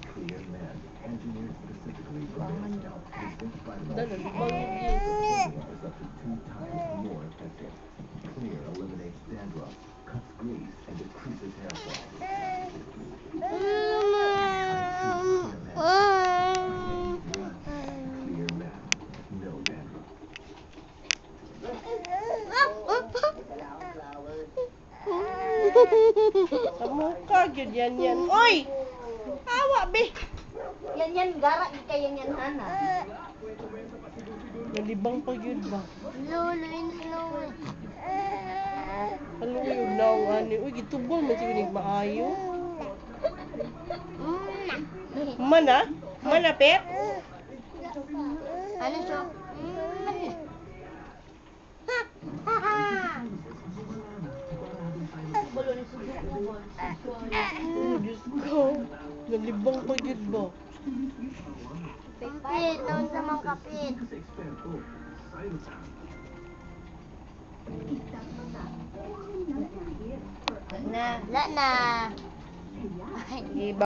Clear Men, engineered specifically for male scalp. Distinct by the Dala, di ba formula yun? is up to 2 times more effective. Clear eliminates dandruff, cuts grease, and decreases hair fall. Clear Men, no dandruff. Sa mukha, yun yan. Oy! Awa, be! Yan, gara, di ka yan, hana. Nalibang pa yun ba? Luluin. Haluwi yung naong ani. Uy, gitubol man siya yung maayo. Mana? Mana, Pep? Ano siya? Oh, Diyos ko. Nalibang pa yun ba? Kapit, taon sa mga kapit. Wala na. Iba.